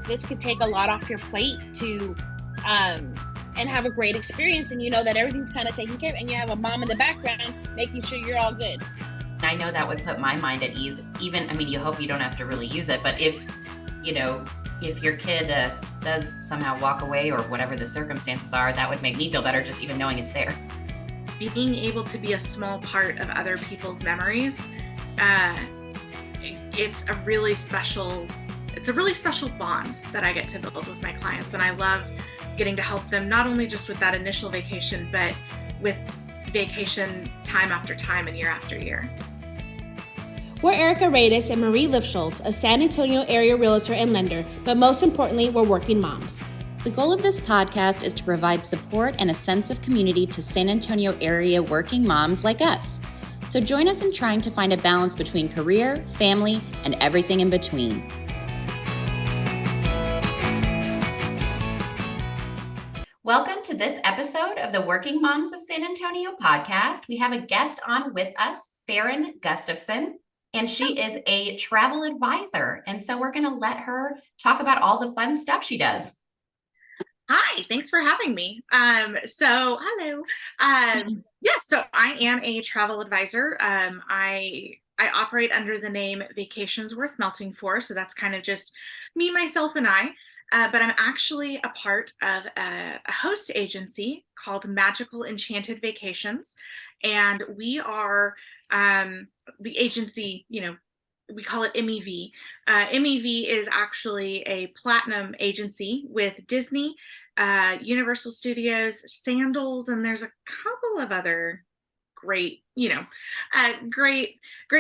this could take a lot off your plate to and have a great experience, and you know that everything's kind of taken care of, and you have a mom in the background making sure you're all good. I know that would put my mind at ease. Even, I mean, you hope you don't have to really use it, but if your kid does somehow walk away or whatever the circumstances are, that would make me feel better just even knowing it's there. Being able to be a small part of other people's memories, it's a really special bond that I get to build with my clients. And I love getting to help them not only just with that initial vacation, but with vacation time after time and year after year. We're Erika Marie and Marie Lifschultz, a San Antonio area realtor and lender, but most importantly, we're working moms. The goal of this podcast is to provide support and a sense of community to San Antonio area working moms like us. So join us in trying to find a balance between career, family, and everything in between. Welcome to this episode of the Working Moms of San Antonio podcast. We have a guest on with us, Farrin Gustafson, and she is a travel advisor. And so we're going to let her talk about all the fun stuff she does. Hi, thanks for having me. Hello. So I am a travel advisor. I operate under the name Vacations Worth Melting For. So that's kind of just me, myself, and I. But I'm actually a part of a host agency called Magical Enchanted Vacations. And we are the agency, we call it MEV. MEV is actually a platinum agency with Disney, Universal Studios, Sandals, and there's a couple of other great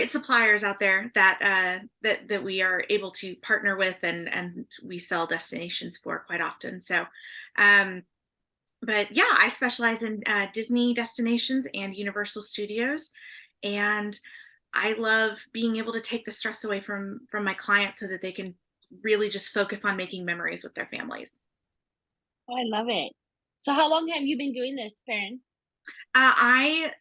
suppliers out there that we are able to partner with and we sell destinations for quite often. So, but yeah, I specialize in Disney destinations and Universal Studios, and I love being able to take the stress away from my clients so that they can really just focus on making memories with their families. Oh, I love it. So how long have you been doing this, Farrin? I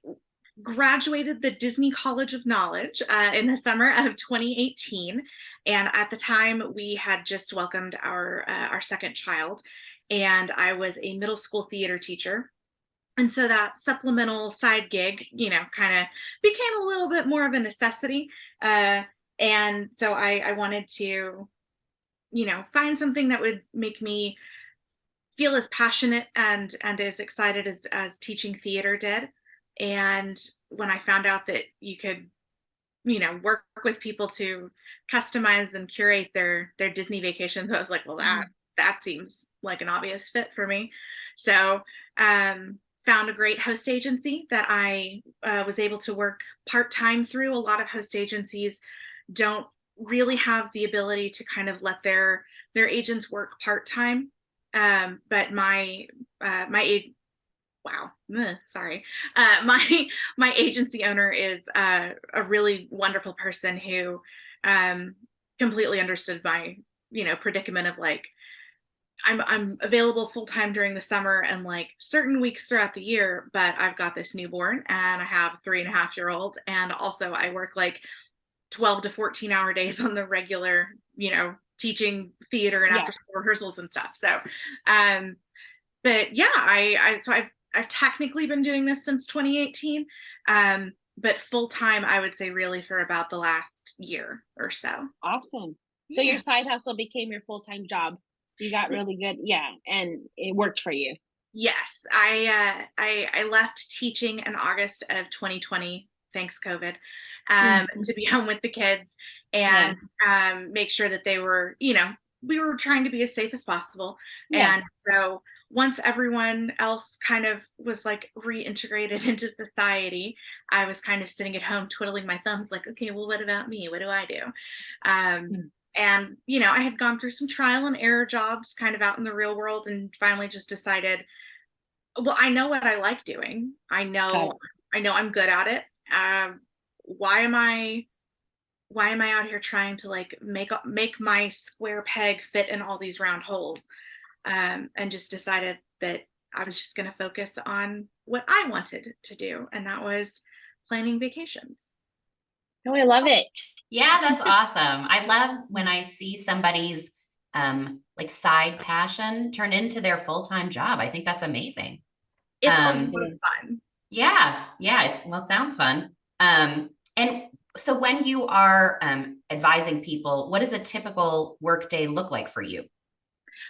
graduated the Disney College of Knowledge in the summer of 2018. And at the time we had just welcomed our second child, and I was a middle school theater teacher. And so that supplemental side gig, kind of became a little bit more of a necessity. And so I wanted to, find something that would make me feel as passionate and as excited as teaching theater did. And when I found out that you could, work with people to customize and curate their Disney vacations, I was like, well, that seems like an obvious fit for me. So found a great host agency that I was able to work part-time through. A lot of host agencies don't really have the ability to kind of let their agents work part-time. But my agency owner is a really wonderful person who completely understood my predicament of like, I'm available full time during the summer and like certain weeks throughout the year, but I've got this newborn and I have a 3.5-year-old, and also I work like 12 to 14-hour days on the regular, teaching theater and after school rehearsals and stuff. So, but yeah, I've technically been doing this since 2018, but full time, I would say really for about the last year or so. Awesome. So your side hustle became your full-time job. You got really good. Yeah. And it worked for you. Yes. I left teaching in August of 2020, thanks COVID, to be home with the kids and make sure that they were, we were trying to be as safe as possible. Yeah. And so once everyone else kind of was like reintegrated into society, I was kind of sitting at home twiddling my thumbs like, okay, well, what about me? What do I do? And, I had gone through some trial and error jobs kind of out in the real world and finally just decided, well, I know what I like doing. I know I'm good at it. Why am I out here trying to like make my square peg fit in all these round holes? And just decided that I was just going to focus on what I wanted to do. And that was planning vacations. Oh, I love it. Yeah, that's awesome. I love when I see somebody's like side passion turn into their full-time job. I think that's amazing. It's a lot of fun. Yeah. It sounds fun. And so when you are advising people, what does a typical work day look like for you?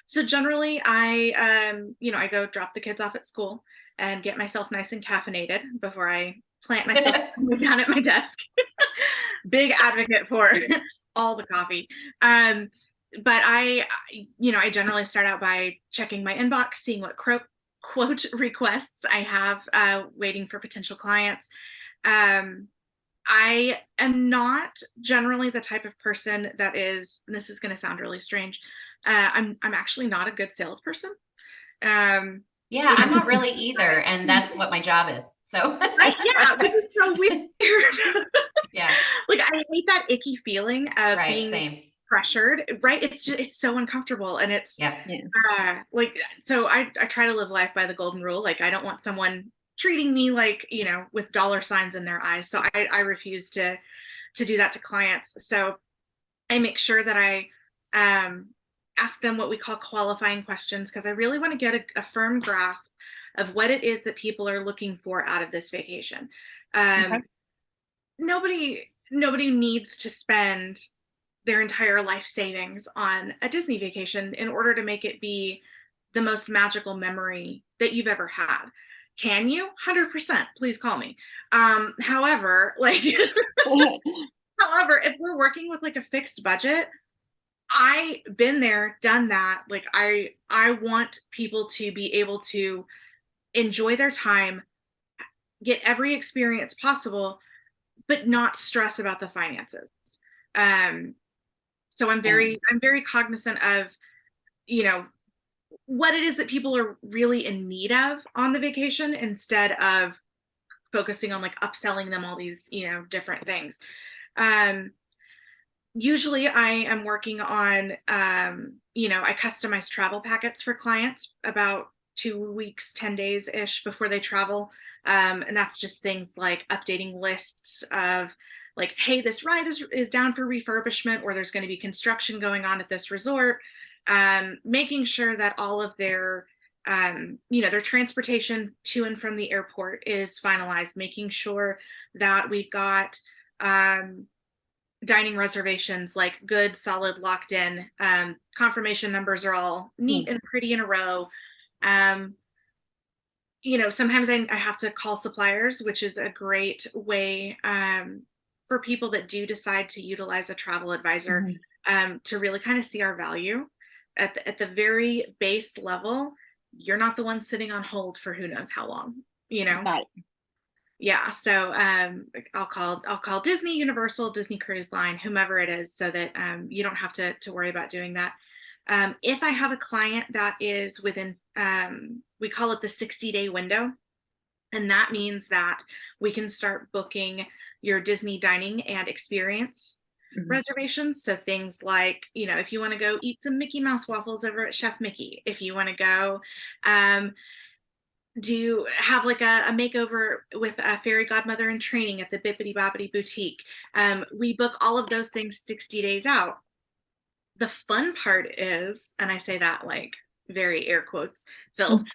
So generally I go drop the kids off at school and get myself nice and caffeinated before I plant myself down at my desk. Big advocate for all the coffee. But I generally start out by checking my inbox, seeing what quote requests I have waiting for potential clients. I am not generally the type of person that is, and this is going to sound really strange. I'm actually not a good salesperson. Yeah, I'm not really either. And that's what my job is. So yeah, which is so weird. Yeah. Like I hate that icky feeling of being same. pressured, right? It's so uncomfortable. And it's so I try to live life by the golden rule. Like I don't want someone treating me like, with dollar signs in their eyes. So I refuse to do that to clients. So I make sure that I ask them what we call qualifying questions, because I really want to get a firm grasp of what it is that people are looking for out of this vacation. Okay. Nobody needs to spend their entire life savings on a Disney vacation in order to make it be the most magical memory that you've ever had. Can you? 100%. Please call me. However, if we're working with like a fixed budget, I've been there, done that. Like I want people to be able to enjoy their time, get every experience possible, but not stress about the finances. So I'm very cognizant of, what it is that people are really in need of on the vacation, instead of focusing on like upselling them all these, different things. Usually I am working on, I customize travel packets for clients about 2 weeks, 10 days ish before they travel. And that's just things like updating lists of like, hey, this ride is down for refurbishment, or there's going to be construction going on at this resort. Making sure that all of their transportation to and from the airport is finalized, making sure that we've got dining reservations, like good, solid, locked in. Confirmation numbers are all neat and pretty in a row. Sometimes I have to call suppliers, which is a great way for people that do decide to utilize a travel advisor to really kind of see our value. At the very base level, you're not the one sitting on hold for who knows how long, Got it. Yeah. So I'll call Disney, Universal, Disney Cruise Line, whomever it is, so that you don't have to worry about doing that. If I have a client that is within, we call it the 60-day window. And that means that we can start booking your Disney dining and experience reservations. So things like, if you want to go eat some Mickey Mouse waffles over at Chef Mickey, if you want to go have like a makeover with a fairy godmother in training at the Bippity Boppity Boutique. We book all of those things 60 days out. The fun part is, and I say that like very air quotes filled,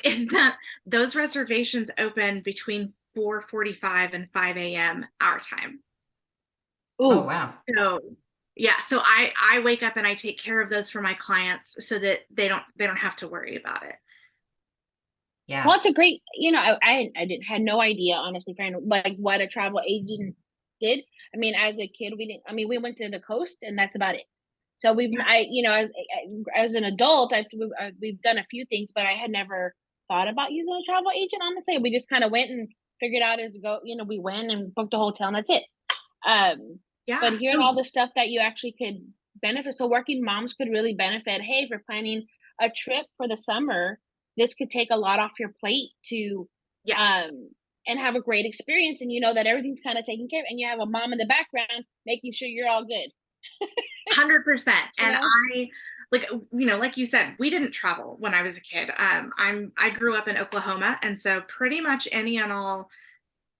is that those reservations open between 4:45 and 5 a.m. our time. Ooh. Oh, wow. So yeah, so I wake up and I take care of those for my clients so that they don't have to worry about it. Yeah. Well, it's a great, I had no idea, honestly, like what a travel agent did. I mean, as a kid, we went to the coast and that's about it. So as an adult, we've done a few things, but I had never thought about using a travel agent, honestly. We just kind of went and figured out as to go, we went and booked a hotel and that's it. But hearing all the stuff that you actually could benefit, so working moms could really benefit. Hey, if you're planning a trip for the summer, this could take a lot off your plate to and have a great experience, and that everything's kind of taken care of, and you have a mom in the background making sure you're all good. 100%. And I like you said, we didn't travel when I was a kid. I grew up in Oklahoma, and so pretty much any and all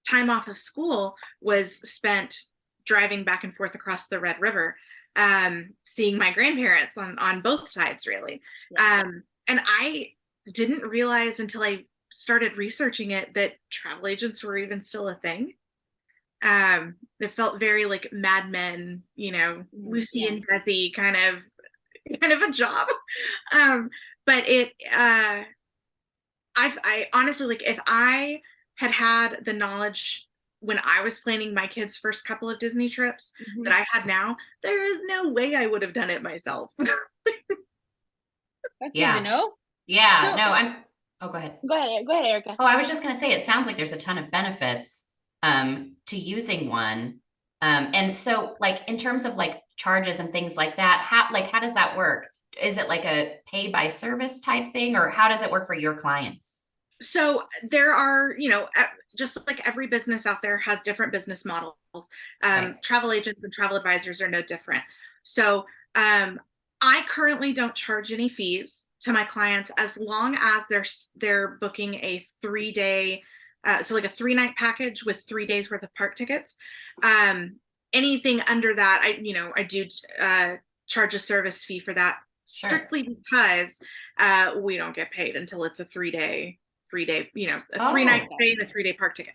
time off of school was spent driving back and forth across the Red River. seeing my grandparents on both sides, really. Yeah. And I didn't realize until I started researching it that travel agents were even still a thing. It felt very like Mad Men, Lucy and Desi kind of a job. But I honestly, like, if I had the knowledge when I was planning my kids' first couple of Disney trips that I had now, there is no way I would have done it myself. That's good to know. Yeah. So, No, go ahead. Go ahead, Erika. Oh, I was just going to say, it sounds like there's a ton of benefits to using one. And so like in terms of like charges and things like that, how does that work? Is it like a pay by service type thing, or how does it work for your clients? So there are, just like every business out there has different business models. Right. Travel agents and travel advisors are no different. So I currently don't charge any fees to my clients as long as they're booking a 3-day, so like a 3-night package with 3 days worth of park tickets. Anything under that, I do charge a service fee for that, strictly because we don't get paid until it's a 3-day, a 3-night stay and a 3-day park ticket.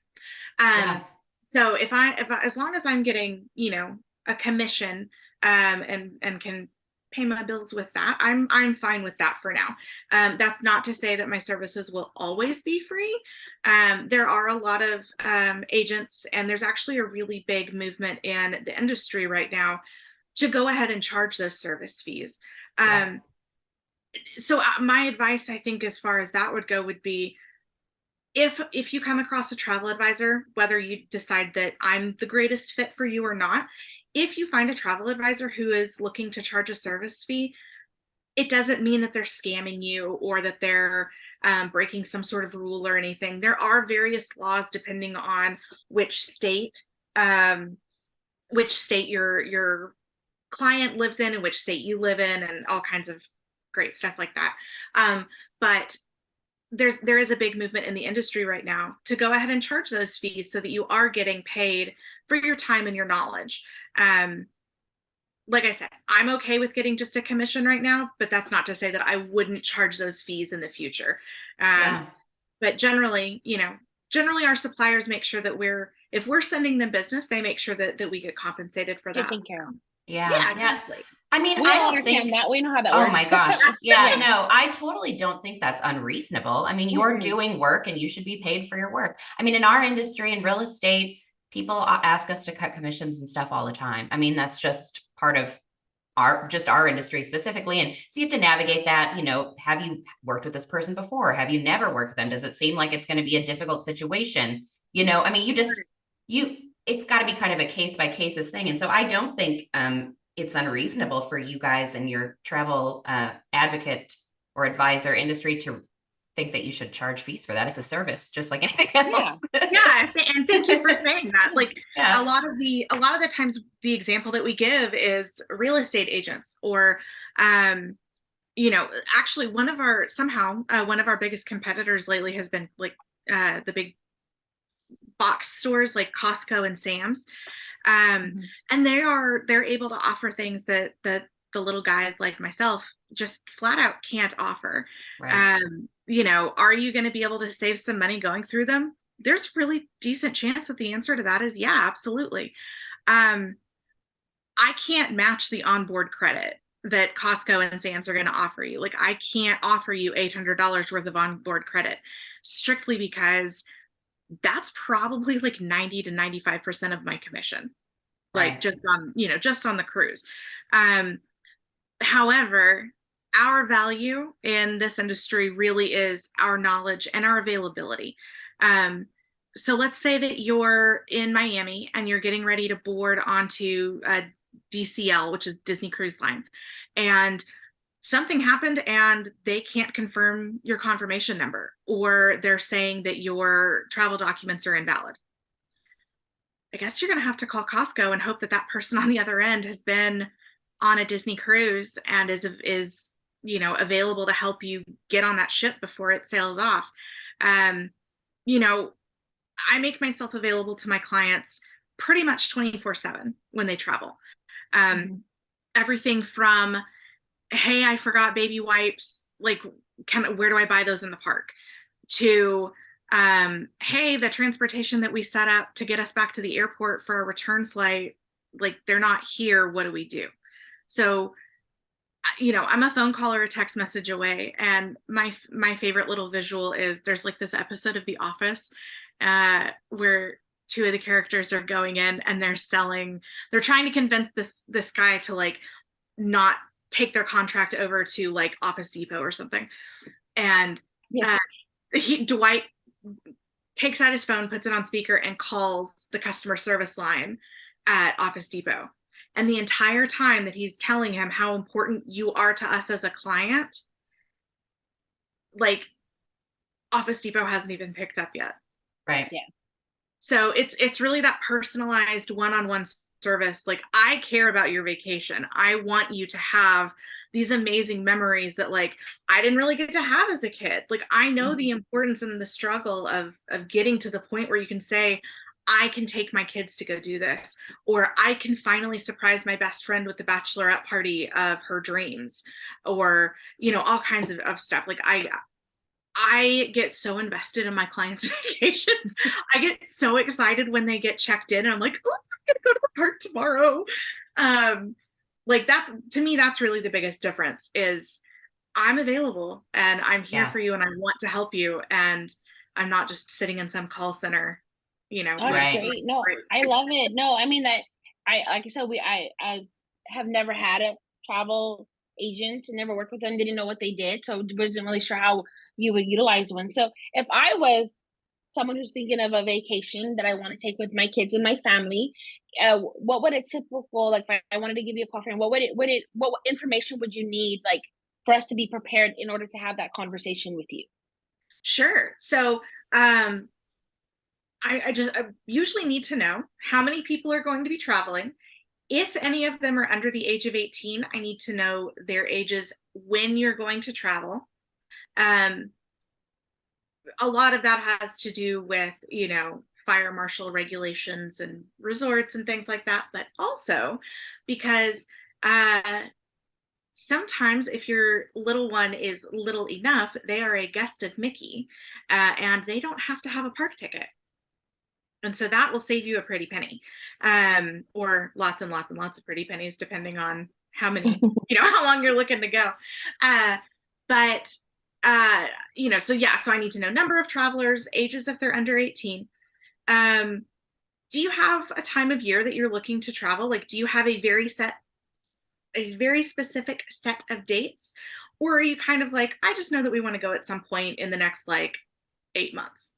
So if as long as I'm getting, a commission, and can pay my bills with that, I'm fine with that for now. That's not to say that my services will always be free. There are a lot of agents, and there's actually a really big movement in the industry right now to go ahead and charge those service fees. So my advice, I think, as far as that would go, would be, if you come across a travel advisor, whether you decide that I'm the greatest fit for you or not, if you find a travel advisor who is looking to charge a service fee, it doesn't mean that they're scamming you or that they're breaking some sort of rule or anything. There are various laws depending on which state your client lives in and which state you live in, and all kinds of great stuff like that. But there is a big movement in the industry right now to go ahead and charge those fees so that you are getting paid for your time and your knowledge. Like I said, I'm okay with getting just a commission right now, but that's not to say that I wouldn't charge those fees in the future. But generally our suppliers make sure that if we're sending them business, they make sure that we get compensated for that. Taken care of. Yeah. Exactly. I mean, we I don't don't understand think that. We know how that works. Oh my gosh. Yeah, no, I totally don't think that's unreasonable. I mean, you're doing work and you should be paid for your work. I mean, in our industry, in real estate, people ask us to cut commissions and stuff all the time. I mean, that's just part of our industry specifically. And so you have to navigate that. Have you worked with this person before? Have you never worked with them? Does it seem like it's going to be a difficult situation? I mean, it's got to be kind of a case by cases thing. And so I don't think, it's unreasonable for you guys and your travel advocate or advisor industry to think that you should charge fees for that. It's a service, just like anything else. Yeah, and thank you for saying that. Like, a lot of the times, the example that we give is real estate agents, or actually one of our biggest competitors lately has been like the big box stores like Costco and Sam's. And they're able to offer things that the little guys like myself just flat out can't offer. Right. Are you going to be able to save some money going through them? There's really decent chance that the answer to that is yeah, absolutely. I can't match the onboard credit that Costco and Sam's are going to offer you. Like, I can't offer you $800 worth of onboard credit, strictly because that's probably like 90 to 95% of my commission, like just on the cruise. However, our value in this industry really is our knowledge and our availability. So let's say that you're in Miami and you're getting ready to board onto DCL, which is Disney Cruise Line, and something happened and they can't confirm your confirmation number, or they're saying that your travel documents are invalid. I guess you're going to have to call Costco and hope that that person on the other end has been on a Disney cruise and is available to help you get on that ship before it sails off. I make myself available to my clients pretty much 24/7 when they travel. everything from, hey, I forgot baby wipes, like, where do I buy those in the park, to hey, the transportation that we set up to get us back to the airport for a return flight, like, they're not here, what do we do? So, I'm a phone call or a text message away. And my favorite little visual is, there's like this episode of The Office where two of the characters are going in and they're trying to convince this guy to like not take their contract over to like Office Depot or something. And Dwight takes out his phone, puts it on speaker, and calls the customer service line at Office Depot. And the entire time that he's telling him how important you are to us as a client, like, Office Depot hasn't even picked up yet. Right. Yeah. So it's really that personalized one-on-one service. Like, I care about your vacation. I want you to have these amazing memories that, like, I didn't really get to have as a kid. Like, I know the importance and the struggle of getting to the point where you can say, I can take my kids to go do this, or I can finally surprise my best friend with the bachelorette party of her dreams, or, all kinds of stuff. Like, I get so invested in my clients' vacations. I get so excited when they get checked in and I'm like, oh, I'm gonna go to the park tomorrow. Like, that's, to me, that's really the biggest difference, is I'm available and I'm here for you and I want to help you. And I'm not just sitting in some call center, Oh, that's great. No, I love it. No, I mean, that like I said, I have never had a travel agent, never worked with them, didn't know what they did, so wasn't really sure how you would utilize one. So if I was someone who's thinking of a vacation that I want to take with my kids and my family, what would a typical, like, if I wanted to give you a call, friend, what information would you need, like, for us to be prepared in order to have that conversation with you? Sure. So I usually need to know how many people are going to be traveling. If any of them are under the age of 18, I need to know their ages when you're going to travel. A lot of that has to do with, fire marshal regulations and resorts and things like that, but also because sometimes if your little one is little enough, they are a guest of Mickey, and they don't have to have a park ticket. And so that will save you a pretty penny, or lots and lots and lots of pretty pennies, depending on how many, how long you're looking to go. So I need to know number of travelers, ages if they're under 18. Do you have a time of year that you're looking to travel? Like, do you have a very specific set of dates? Or are you kind of like, I just know that we want to go at some point in the next, like, 8 months?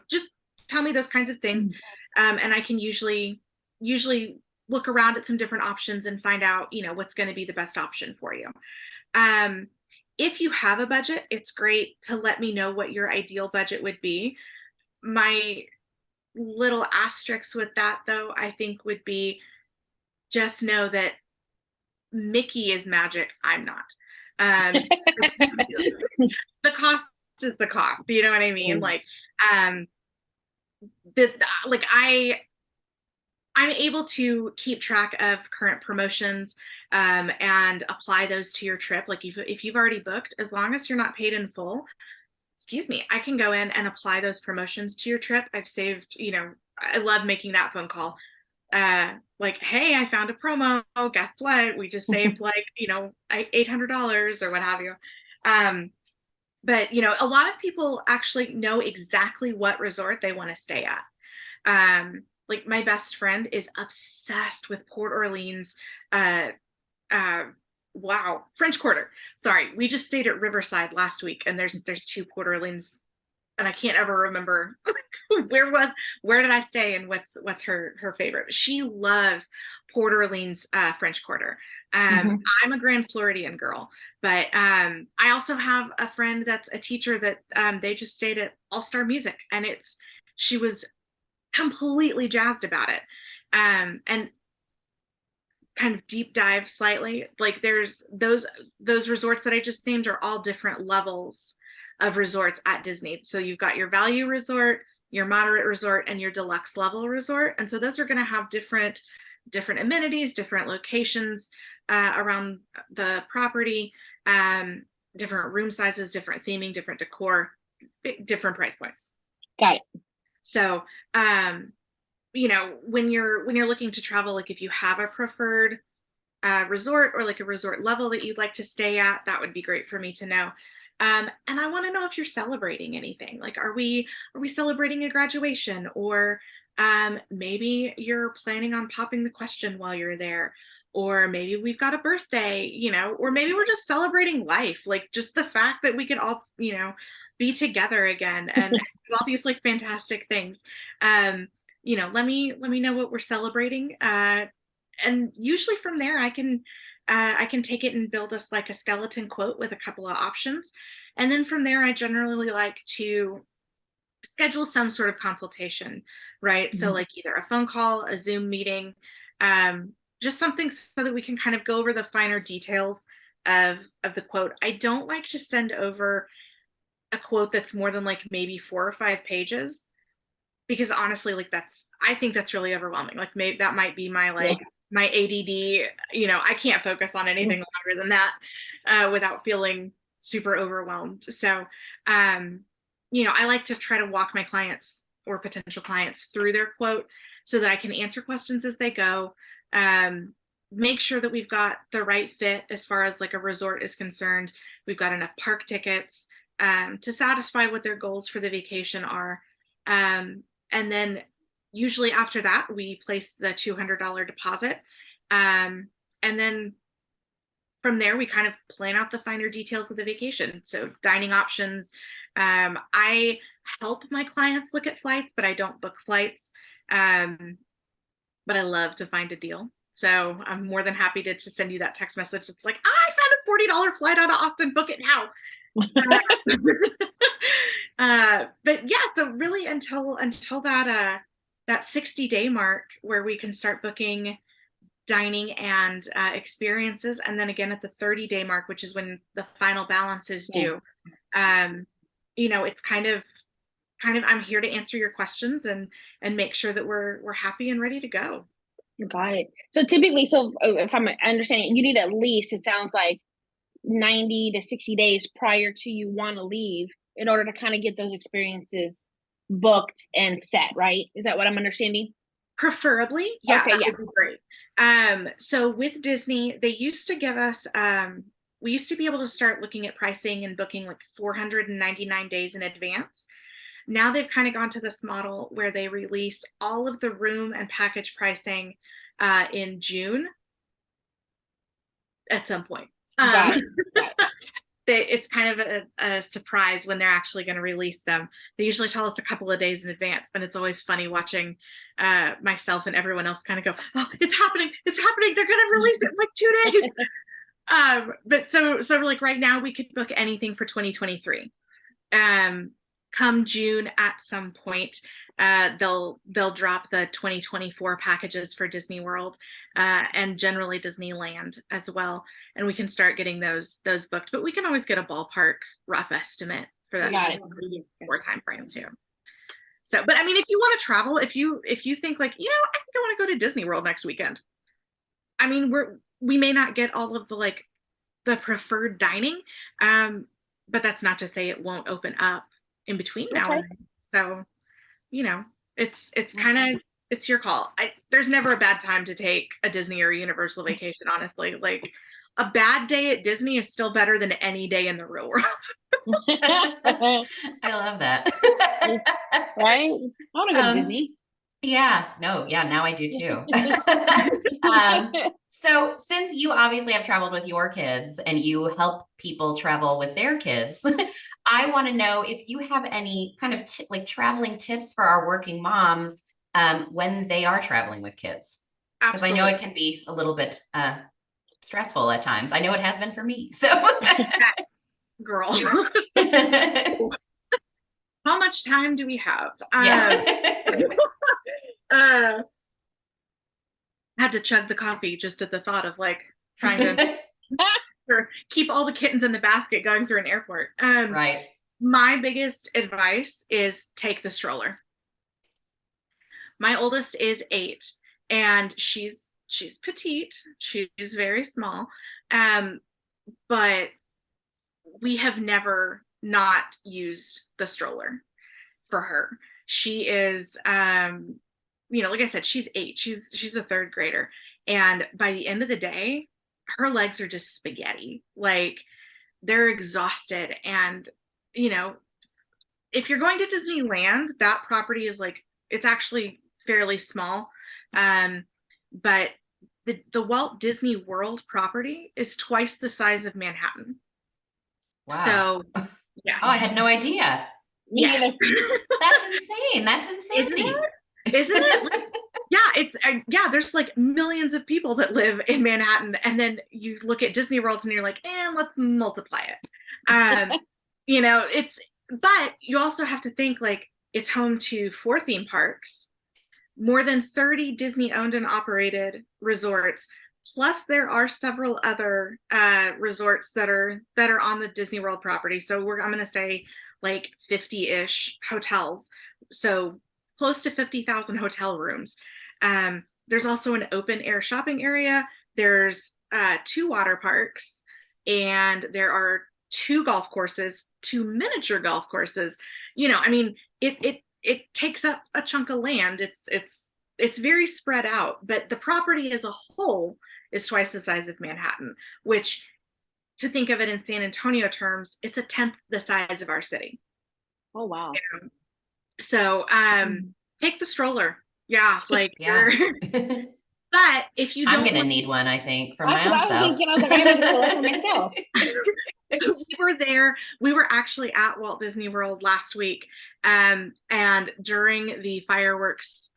Just tell me those kinds of things. And I can usually look around at some different options and find out, what's going to be the best option for you. If you have a budget, it's great to let me know what your ideal budget would be. My little asterisk with that, though, I think would be, just know that Mickey is magic. I'm not. The cost is the cost. You know what I mean? Like, I'm able to keep track of current promotions and apply those to your trip. Like, if you've already booked, as long as you're not paid in full, I can go in and apply those promotions to your trip. I've saved, I love making that phone call. Like, hey, I found a promo. Guess what? We just saved like, $800 or what have you. But, a lot of people actually know exactly what resort they want to stay at. Like, my best friend is obsessed with Port Orleans. French Quarter. Sorry, we just stayed at Riverside last week, and there's two Port Orleans, and I can't ever remember where did I stay and what's her favorite. She loves Port Orleans French Quarter. I'm a Grand Floridian girl, but I also have a friend that's a teacher that they just stayed at All Star Music, and she was completely jazzed about it. And kind of deep dive slightly, like, there's those resorts that I just named are all different levels of resorts at Disney. So you've got your value resort, your moderate resort, and your deluxe level resort. And so those are going to have different different amenities, different locations around the property, different room sizes, different theming, different decor, different price points. Got it. So, you know, when you're looking to travel, like if you have a preferred resort or like a resort level that you'd like to stay at, that would be great for me to know. And I want to know if you're celebrating anything. Like, are we celebrating a graduation, or maybe you're planning on popping the question while you're there, or maybe we've got a birthday, you know, or maybe we're just celebrating life, like just the fact that we could all, you know, be together again and do all these like fantastic things. You know, let me know what we're celebrating. And usually from there, I can take it and build us like a skeleton quote with a couple of options. And then from there, I generally like to schedule some sort of consultation, right? Mm-hmm. So like either a phone call, a Zoom meeting, just something so that we can kind of go over the finer details of the quote. I don't like to send over a quote that's more than like maybe 4 or 5 pages, because honestly, like I think that's really overwhelming. Like maybe that might be my my ADD, you know, I can't focus on anything longer than that without feeling super overwhelmed. So, you know, I like to try to walk my clients or potential clients through their quote so that I can answer questions as they go. Make sure that we've got the right fit as far as like a resort is concerned. We've got enough park tickets to satisfy what their goals for the vacation are. And then usually after that, we place the $200 deposit. And then from there, we kind of plan out the finer details of the vacation. So dining options. I help my clients look at flights, but I don't book flights. But I love to find a deal. So I'm more than happy to send you that text message. It's like, I found a $40 flight out of Austin, book it now. But yeah, so really until that 60-day mark where we can start booking dining and experiences, and then again at the 30-day mark, which is when the final balance is due. You know, it's kind of I'm here to answer your questions and make sure that we're happy and ready to go. Got it. So typically, if I'm understanding, you need at least, it sounds like 90 to 60 days prior to you want to leave in order to kind of get those experiences booked and set, right? Is that what I'm understanding? Preferably. Yeah. Okay, that would be great. So with Disney, they used to give us, we used to be able to start looking at pricing and booking like 499 days in advance. Now they've kind of gone to this model where they release all of the room and package pricing in June at some point. Got it. It's kind of a surprise when they're actually going to release them. They usually tell us a couple of days in advance, and it's always funny watching myself and everyone else kind of go, oh, it's happening. They're going to release it in like 2 days. But so like right now we could book anything for 2023. Come June at some point, they'll drop the 2024 packages for Disney World and generally Disneyland as well, and we can start getting those booked. But we can always get a ballpark rough estimate for that 2024 time frame too. So, but I mean, if you want to travel, if you think like, you know, I think I want to go to Disney World next weekend. I mean, we may not get all of the like the preferred dining, but that's not to say it won't open up in between now and then. So, you know, it's kind of, it's your call. There's never a bad time to take a Disney or Universal vacation, honestly. Like a bad day at Disney is still better than any day in the real world. I love that. Right? I want to go to Disney. Yeah, no, yeah, now I do too. So since you obviously have traveled with your kids and you help people travel with their kids, I want to know if you have any kind of like traveling tips for our working moms when they are traveling with kids. Because I know it can be a little bit stressful at times. I know it has been for me. So girl. How much time do we have? Had to chug the coffee just at the thought of like trying to keep all the kittens in the basket going through an airport. Right. My biggest advice is take the stroller. My oldest is 8 and she's she's petite, she's very small, but we have never not used the stroller for her. She is, like I said, she's 8. She's a 3rd grader, and by the end of the day, her legs are just spaghetti. Like, they're exhausted. And if you're going to Disneyland, that property is like, it's actually fairly small, but the Walt Disney World property is twice the size of Manhattan. Wow. So yeah. Oh, I had no idea. Yeah. That's insane. That's insanity. Isn't it? Yeah, there's like millions of people that live in Manhattan, and then you look at Disney World and you're like, let's multiply it. But you also have to think, like, it's home to 4 theme parks, more than 30 Disney owned and operated resorts, plus there are several other resorts that are on the Disney World property. So I'm going to say like 50-ish hotels, so close to 50,000 hotel rooms. There's also an open air shopping area. There's 2 water parks, and there are 2 golf courses, 2 miniature golf courses. It takes up a chunk of land. It's very spread out, but the property as a whole is twice the size of Manhattan, which, to think of it in San Antonio terms, it's a 10th the size of our city. Oh, wow. So take the stroller. Yeah, like yeah. But if you don't, I'm gonna need one, I think, for my own self. I was like, I need a stroller for myself. So we were there. We were actually at Walt Disney World last week, and during the fireworks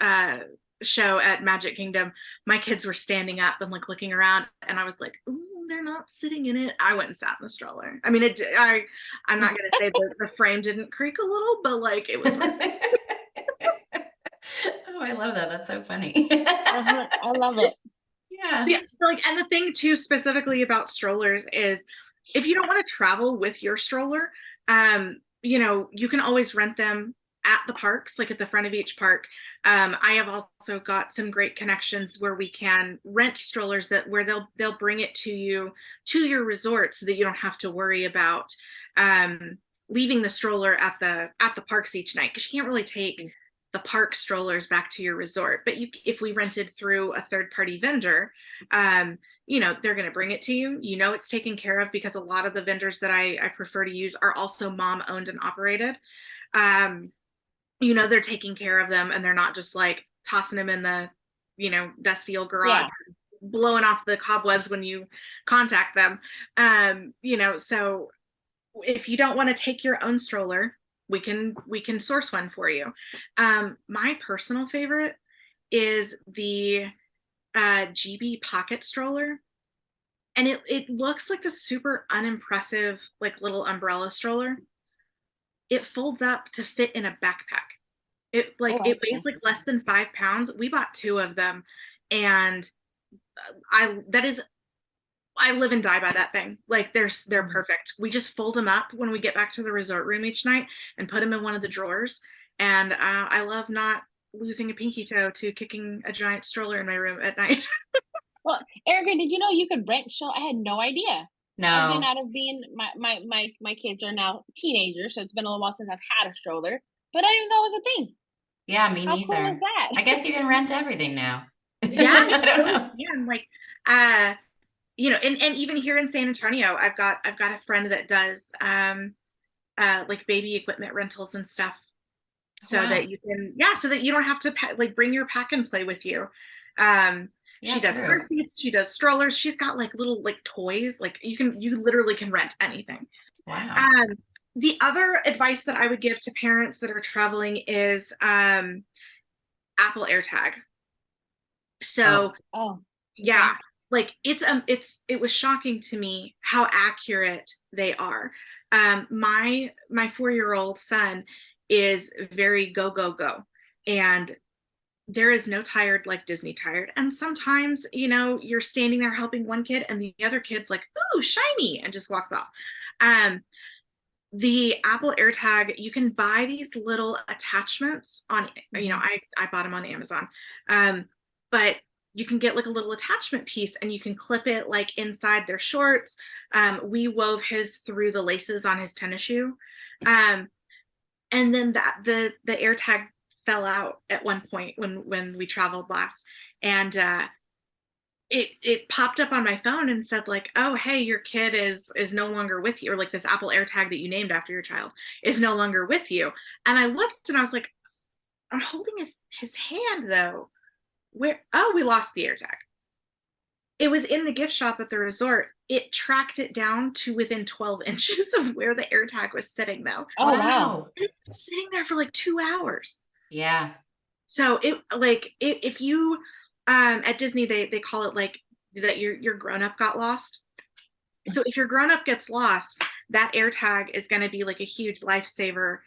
show at Magic Kingdom, my kids were standing up and like looking around, and I was like, "Ooh, they're not sitting in it." I went and sat in the stroller. I mean, I'm not gonna say that the frame didn't creak a little, but like it was. Oh, I love that. That's so funny. I love it. Yeah. And the thing too, specifically about strollers, is if you don't want to travel with your stroller, you can always rent them at the parks, like at the front of each park. I have also got some great connections where we can rent strollers where they'll bring it to you to your resort, so that you don't have to worry about leaving the stroller at the parks each night, because you can't really take the park strollers back to your resort. But if we rented through a third-party vendor, they're going to bring it to you. It's taken care of, because a lot of the vendors that I prefer to use are also mom owned and operated. They're taking care of them, and they're not just like tossing them in the, dusty old garage, blowing off the cobwebs when you contact them. So if you don't want to take your own stroller, we can source one for you. My personal favorite is the GB pocket stroller, and it looks like the super unimpressive like little umbrella stroller. It folds up to fit in a backpack. It weighs like less than 5 pounds. We bought 2 of them, and I live and die by that thing. Like they're perfect. We just fold them up when we get back to the resort room each night and put them in one of the drawers. And I love not losing a pinky toe to kicking a giant stroller in my room at night. Well, Erika, did you know you could rent stroller? I had no idea. No. I've been out of being my kids are now teenagers, so it's been a little while since I've had a stroller, but I didn't know it was a thing. Yeah, me How neither. cool is that? I guess you can rent everything now. Yeah, I don't know. Yeah, like and even here in San Antonio, I've got a friend that does like baby equipment rentals and stuff, so that you can so that you don't have to like bring your pack and play with you. She does car seats, she does strollers, she's got like little like toys, like you literally can rent anything. Wow. The other advice that I would give to parents that are traveling is Apple AirTag. So like it was shocking to me how accurate they are. My 4-year-old son is very go, and there is no tired like Disney tired. And sometimes, you're standing there helping one kid and the other kid's like, "Ooh, shiny," and just walks off. The Apple AirTag, you can buy these little attachments on, I bought them on Amazon. But you can get like a little attachment piece and you can clip it like inside their shorts. We wove his through the laces on his tennis shoe. And then the air tag fell out at one point when we traveled last. And it popped up on my phone and said like, oh, hey, your kid is no longer with you, or like this Apple AirTag that you named after your child is no longer with you. And I looked and I was like, I'm holding his hand though. Where? Oh, we lost the AirTag. It was in the gift shop at the resort. It tracked it down to within 12 inches of where the AirTag was sitting though. Oh, wow. It was sitting there for like 2 hours. Yeah. So if you at Disney they call it like that your grown-up got lost. So if your grown-up gets lost, that AirTag is going to be like a huge lifesaver,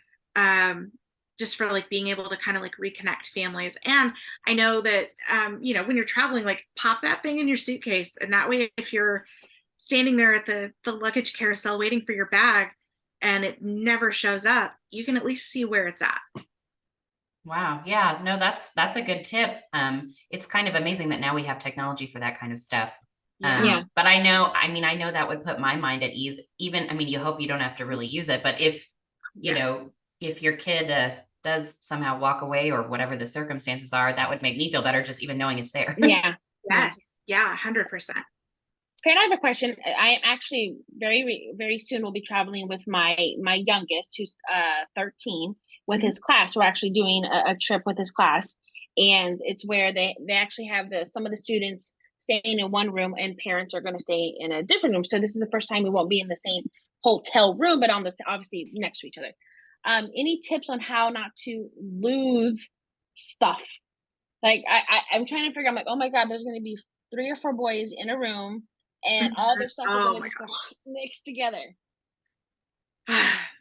just for like being able to kind of like reconnect families. And I know that when you're traveling, like pop that thing in your suitcase, and that way if you're standing there at the luggage carousel waiting for your bag and it never shows up, you can at least see where it's at. Wow. Yeah, no, that's a good tip. It's kind of amazing that now we have technology for that kind of stuff. Yeah. But I know that would put my mind at ease. Even, I mean, you hope you don't have to really use it, but if, if your kid does somehow walk away or whatever the circumstances are, that would make me feel better just even knowing it's there. Yeah. Yes. Yeah. 100%. Farrin, I have a question. I actually very soon will be traveling with my youngest, who's 13, with his class. We're actually doing a trip with his class, and it's where they actually have some of the students staying in one room and parents are going to stay in a different room. So this is the first time we won't be in the same hotel room, but obviously next to each other. Any tips on how not to lose stuff? Like I'm trying to figure. I'm like, oh my God, there's going to be 3 or 4 boys in a room, and all their stuff is going to go mixed together.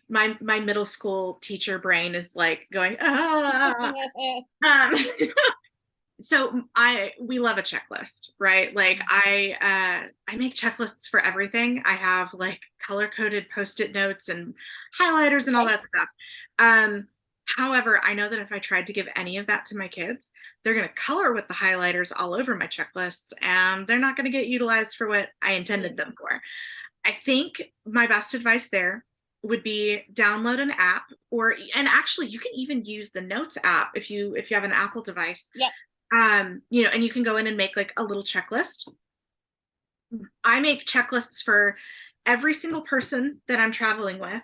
My middle school teacher brain is like going, so we love a checklist, right? Like I make checklists for everything. I have like color-coded Post-it notes and highlighters and all that stuff. However, I know that if I tried to give any of that to my kids, they're going to color with the highlighters all over my checklists, and they're not going to get utilized for what I intended them for. I think my best advice there would be download an app, and actually you can even use the Notes app if you have an Apple device. Yep. And you can go in and make like a little checklist. I make checklists for every single person that I'm traveling with.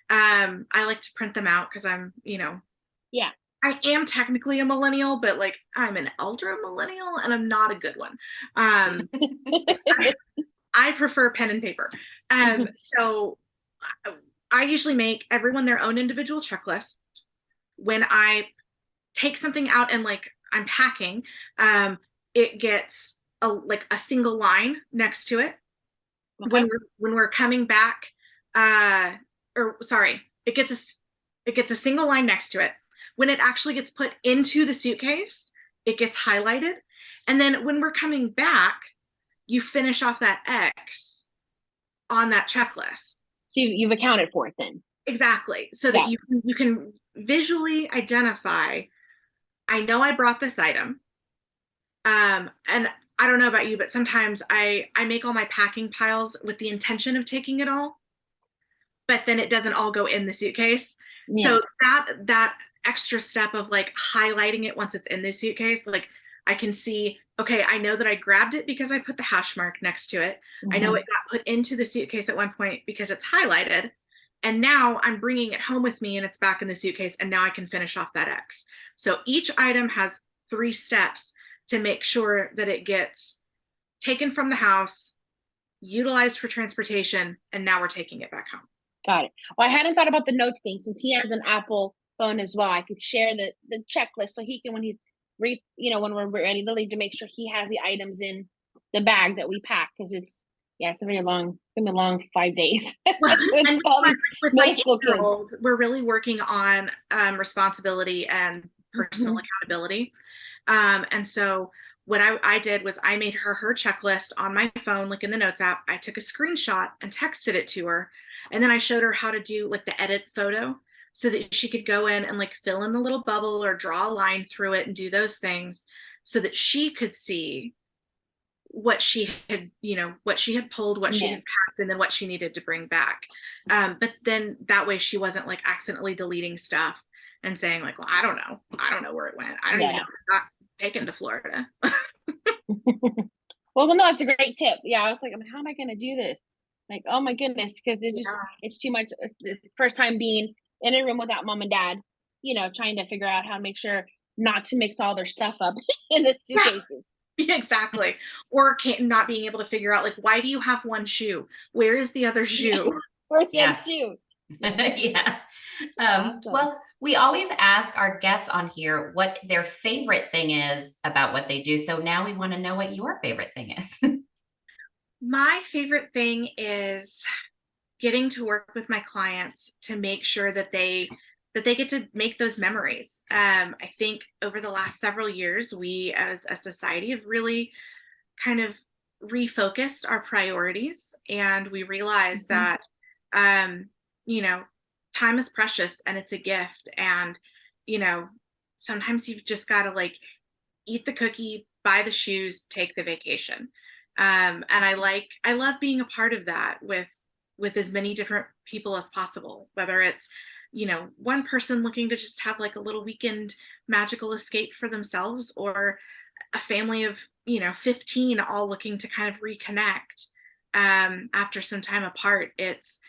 I like to print them out because I'm, yeah, I am technically a millennial, but like I'm an elder millennial and I'm not a good one. I prefer pen and paper. So I usually make everyone their own individual checklist. When I take something out and like I'm packing, it gets a single line next to it. Okay. When we're coming back, it gets a single line next to it. When it actually gets put into the suitcase, it gets highlighted. And then when we're coming back, you finish off that X on that checklist. So you've accounted for it then. Exactly. So that you can visually identify, I know I brought this item. And I don't know about you, but sometimes I make all my packing piles with the intention of taking it all, but then it doesn't all go in the suitcase. Yeah. So that extra step of like highlighting it once it's in the suitcase, like I can see, okay, I know that I grabbed it because I put the hash mark next to it. Mm-hmm. I know it got put into the suitcase at one point because it's highlighted. And now I'm bringing it home with me and it's back in the suitcase. And now I can finish off that X. So each item has 3 steps to make sure that it gets taken from the house, utilized for transportation, and now we're taking it back home. Got it. Well, I hadn't thought about the notes thing. Since he has an Apple phone as well, I could share the checklist so he can, when he's when we're ready to leave, to make sure he has the items in the bag that we pack, because it's a very long, it's gonna be a long 5 days. with my 8-year-old, we're really working on responsibility and personal accountability. And so what I did was I made her checklist on my phone, like in the Notes app. I took a screenshot and texted it to her. And then I showed her how to do like the edit photo so that she could go in and like fill in the little bubble or draw a line through it and do those things. so that she could see what she had, what she had pulled, what she had packed, and then what she needed to bring back. But then that way she wasn't like accidentally deleting stuff and saying like, well, I don't know where it went. I don't even know if it got taken to Florida. Well, no, it's a great tip. Yeah, I was like, how am I going to do this? Like, oh my goodness, because it's too much. The first time being in a room without mom and dad, trying to figure out how to make sure not to mix all their stuff up in the suitcases. Yeah, exactly. Or not being able to figure out, like, why do you have one shoe? Where is the other shoe? Where's the other shoe? Yeah. Awesome. Well, we always ask our guests on here what their favorite thing is about what they do. So now we want to know what your favorite thing is. My favorite thing is getting to work with my clients to make sure that they get to make those memories. I think over the last several years, we as a society have really kind of refocused our priorities, and we realize that, time is precious and it's a gift. And, sometimes you've just got to like eat the cookie, buy the shoes, take the vacation. And I love being a part of that with as many different people as possible, whether it's, one person looking to just have like a little weekend magical escape for themselves, or a family of, 15 all looking to kind of reconnect after some time apart. It's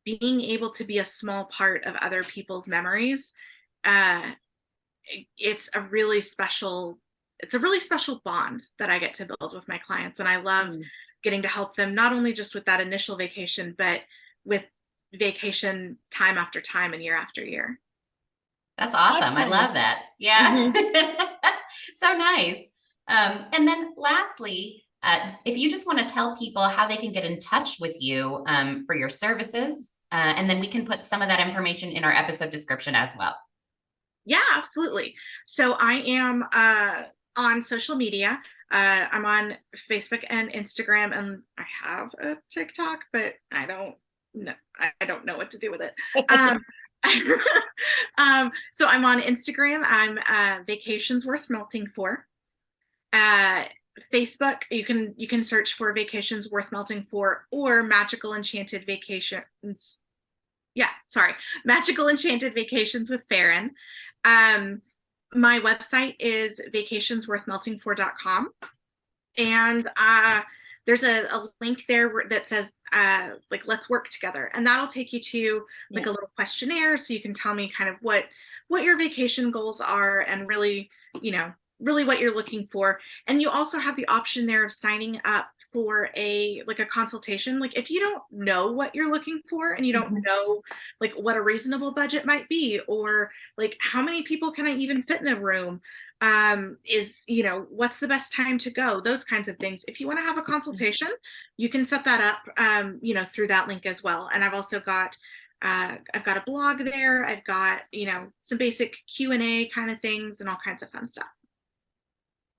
being able to be a small part of other people's memories. It's a really special bond that I get to build with my clients. And I love getting to help them not only just with that initial vacation, but with vacation time after time and year after year. That's awesome. I love that. Yeah. So nice. And then lastly, if you just want to tell people how they can get in touch with you for your services, and then we can put some of that information in our episode description as well. Yeah, absolutely. So I am on social media. I'm on Facebook and Instagram, and I have a TikTok, but I don't know what to do with it. So I'm on Instagram. I'm Vacations Worth Melting For. Facebook, you can search for Vacations Worth Melting For, or Magical Enchanted Vacations. Yeah, sorry, Magical Enchanted Vacations with Farrin. My website is vacationsworthmeltingfor.com, and there's a link there that says like, let's work together, and that'll take you to like a little questionnaire, so you can tell me kind of what your vacation goals are, and really what you're looking for. And you also have the option there of signing up for a consultation. Like, if you don't know what you're looking for, and you don't know like what a reasonable budget might be, or like how many people can I even fit in a room, what's the best time to go, those kinds of things. If you want to have a consultation, you can set that up through that link as well. And I've also got I've got a blog there. I've got some basic Q&A kind of things and all kinds of fun stuff.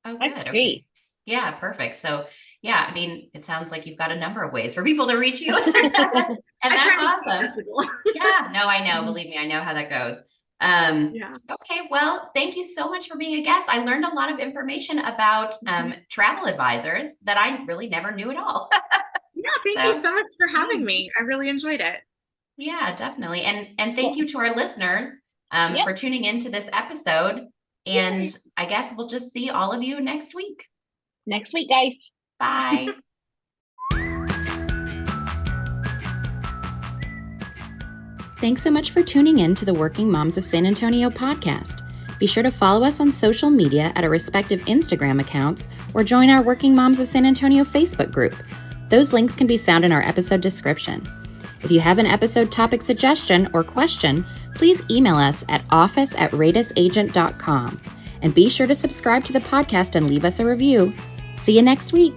Oh, that's good. great. Okay. Yeah, perfect. So yeah, I mean, it sounds like you've got a number of ways for people to reach you. And that's awesome. Yeah, no, I know. Believe me, I know how that goes. Okay, well, thank you so much for being a guest. I learned a lot of information about travel advisors that I really never knew at all. Yeah, thank you so much for having me. I really enjoyed it. Yeah, definitely. And thank you to our listeners for tuning into this episode. And I guess we'll just see all of you next week. Next week, guys. Bye. Thanks so much for tuning in to the Working Moms of San Antonio podcast. Be sure to follow us on social media at our respective Instagram accounts, or join our Working Moms of San Antonio Facebook group. Those links can be found in our episode description. If you have an episode topic suggestion or question, please email us at office@radisagent.com. And be sure to subscribe to the podcast and leave us a review. See you next week.